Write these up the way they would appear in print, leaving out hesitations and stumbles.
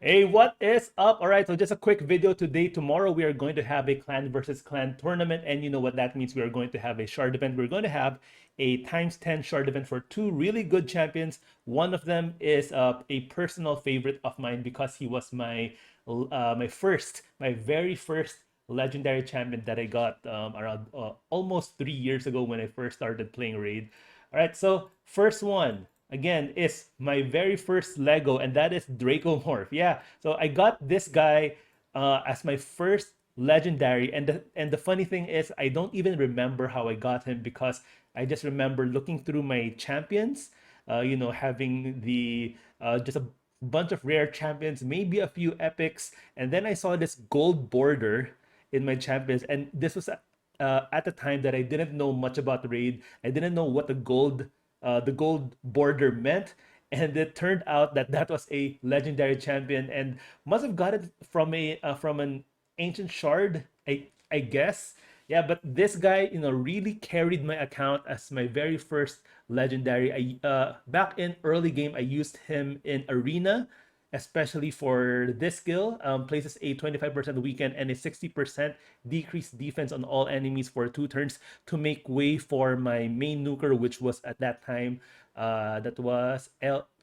Hey, what is up? All right, so just a quick video today. Tomorrow we are going to have a clan versus clan tournament, and you know what that means. We are going to have a shard event. We're going to have a times 10 shard event for two really good champions. One of them is a personal favorite of mine because he was my very first legendary champion that I got around almost 3 years ago when I first started playing Raid. All right, so first one again is my very first Lego, and that is Draco Morph. Yeah, so I got this guy as my first legendary, and the funny thing is I don't even remember how I got him because I just remember looking through my champions, having the just a bunch of rare champions, maybe a few epics, and then I saw this gold border in my champions, and this was at the time that I didn't know much about Raid. I didn't know what the gold border meant, and it turned out that that was a legendary champion, and must have got it from an ancient shard, I guess. Yeah, but this guy, really carried my account as my very first legendary. I back in early game, I used him in arena, especially for this skill. Places a 25% weaken and a 60% decreased defense on all enemies for 2 turns to make way for my main nuker, which was at that time, that was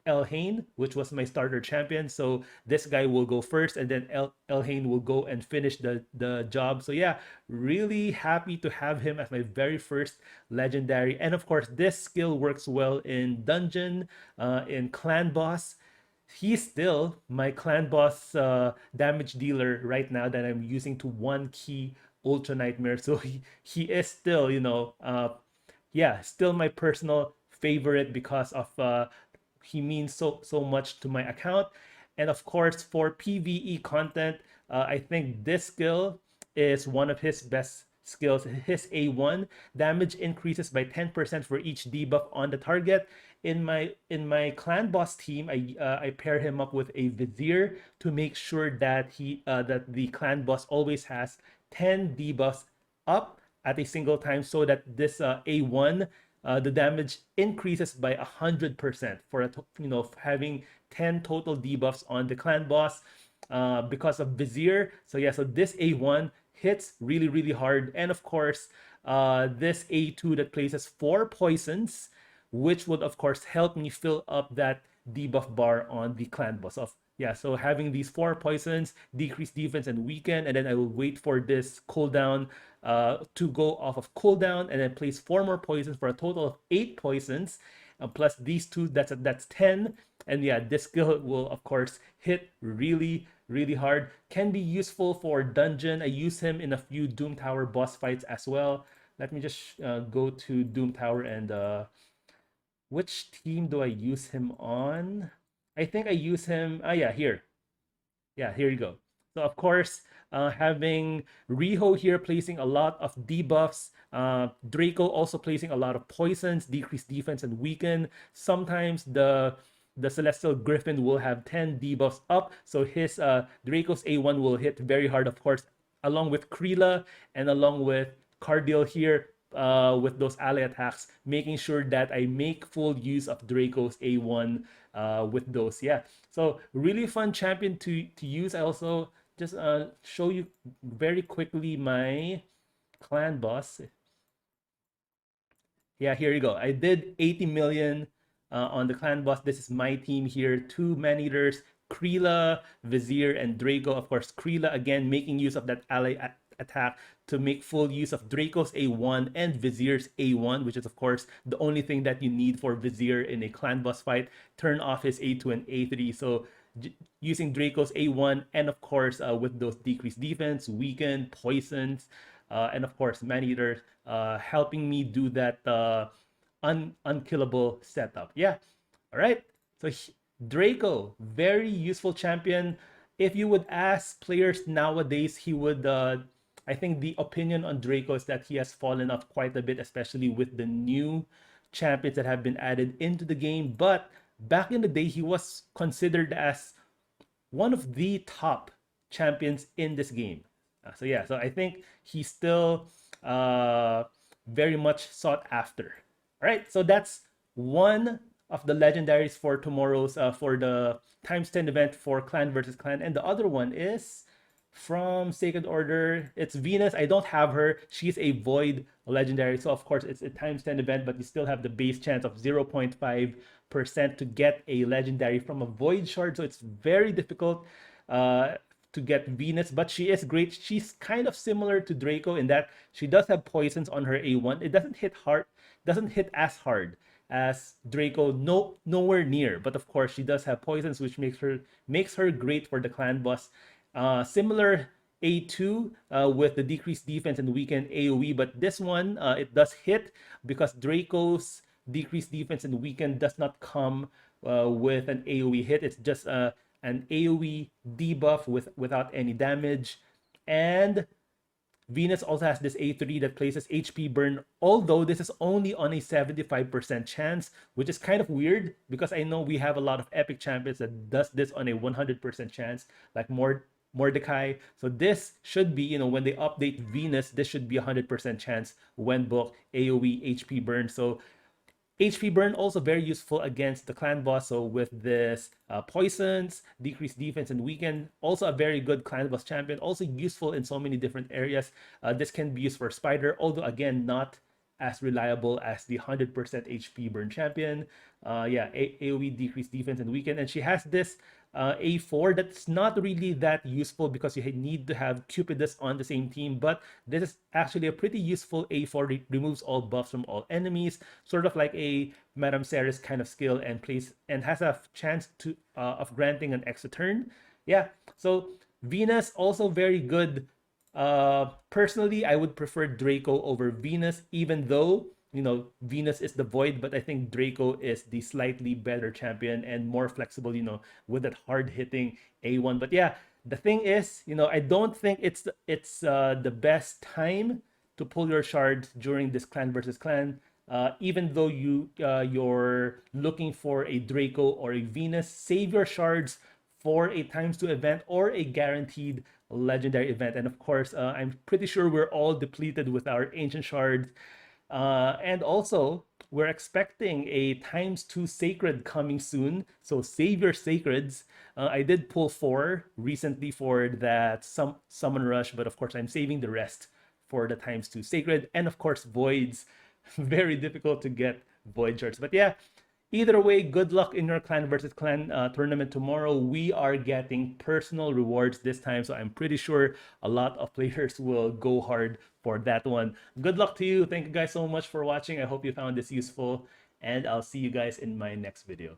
Elhain, which was my starter champion. So this guy will go first, and then Elhain will go and finish the job. So yeah, really happy to have him as my very first legendary. And of course, this skill works well in dungeon, in clan boss. He's still my clan boss damage dealer right now that I'm using to one key Ultra Nightmare. So he is still, yeah, still my personal favorite because of he means so much to my account. And of course, for PvE content, I think this skill is one of his best skills. His A1 damage increases by 10% for each debuff on the target. In my clan boss team, I pair him up with a vizier to make sure that that the clan boss always has 10 debuffs up at a single time, so that this A1, the damage increases by 100% for having 10 total debuffs on the clan boss because of vizier. So yeah, so this A1 hits really hard, and of course this A2 that places 4 poisons, which would of course help me fill up that debuff bar on the clan boss. Of Yeah, so having these 4 poisons decrease defense and weaken, and then I will wait for this cooldown to go off of cooldown, and then place 4 more poisons for a total of 8 poisons, plus these two, that's 10. And yeah, this skill will of course hit really hard. Can be useful for dungeon. I use him in a few Doom Tower boss fights as well. Let me just go to Doom Tower, and which team do I use him on? I think I use him. Yeah, here. Yeah, here you go. So of course, having Riho here placing a lot of debuffs, Draco also placing a lot of poisons, decrease defense and weaken. Sometimes the Celestial Griffin will have 10 debuffs up, so his Draco's A1 will hit very hard, of course, along with Krila and along with Cardil here, with those ally attacks, making sure that I make full use of Draco's A1 with those. Yeah, so really fun champion to use. I also just show you very quickly my clan boss. Yeah, here you go. I did 80 million on the clan boss. This is my team here. 2 man-eaters, Krila, Vizier, and Draco. Of course, Krila again making use of that ally attack to make full use of Draco's A1 and Vizier's A1, which is of course the only thing that you need for Vizier in a clan boss fight. Turn off his A2 and A3. So using Draco's A1, and of course with those decreased defense, weaken, poisons, and of course man-eaters, helping me do that unkillable setup. Yeah, all right. So Draco, very useful champion. If you would ask players nowadays, he would. I think the opinion on Draco is that he has fallen off quite a bit, especially with the new champions that have been added into the game. But back in the day, he was considered as one of the top champions in this game. So yeah, so I think he's still very much sought after. All right, so that's one of the legendaries for tomorrow's for the times 10 event for clan versus clan, and the other one is from Sacred Order. It's Venus. I don't have her. She's a void legendary, so of course it's a times 10 event, but you still have the base chance of 0.5% to get a legendary from a void shard, so it's very difficult to get Venus, but she is great. She's kind of similar to Draco in that she does have poisons on her A1. It doesn't hit hard, doesn't hit as hard as Draco, nowhere near. But of course, she does have poisons, which makes her great for the clan boss. Similar A2 with the decreased defense and weakened AoE, but this one it does hit because Draco's decreased defense and weakened does not come with an AoE hit. It's just an AoE debuff without any damage. And Venus also has this A3 that places HP burn, although this is only on a 75% chance, which is kind of weird because I know we have a lot of epic champions that does this on a 100% chance, like Mordecai. So this should be, when they update Venus, this should be 100% chance when book AoE HP burn. So HP burn also very useful against the clan boss. So with this poisons, decreased defense, and weaken, also a very good clan boss champion. Also useful in so many different areas. This can be used for Spider, although again not as reliable as the 100% HP burn champion. Yeah, AoE decreased defense and weaken, and she has this A4 that's not really that useful because you need to have Cupidus on the same team, but this is actually a pretty useful A4. It removes all buffs from all enemies, sort of like a Madame Ceres kind of skill, and has a chance to of granting an extra turn. Yeah, so Venus also very good. Personally, I would prefer Draco over Venus, even though Venus is the void, but I think Draco is the slightly better champion and more flexible, with that hard hitting A1. But yeah, the thing is, I don't think it's the best time to pull your shards during this clan versus clan. Even though you're looking for a Draco or a Venus, save your shards for a times 2 event or a guaranteed legendary event. And of course, I'm pretty sure we're all depleted with our ancient shards. And also, we're expecting a times 2 sacred coming soon. So save your sacreds. I did pull 4 recently for that summon rush, but of course I'm saving the rest for the times 2 sacred. And of course, voids. Very difficult to get void shards. But yeah, either way, good luck in your clan versus clan tournament tomorrow. We are getting personal rewards this time, so I'm pretty sure a lot of players will go hard for that one. Good luck to you. Thank you guys so much for watching. I hope you found this useful, and I'll see you guys in my next video.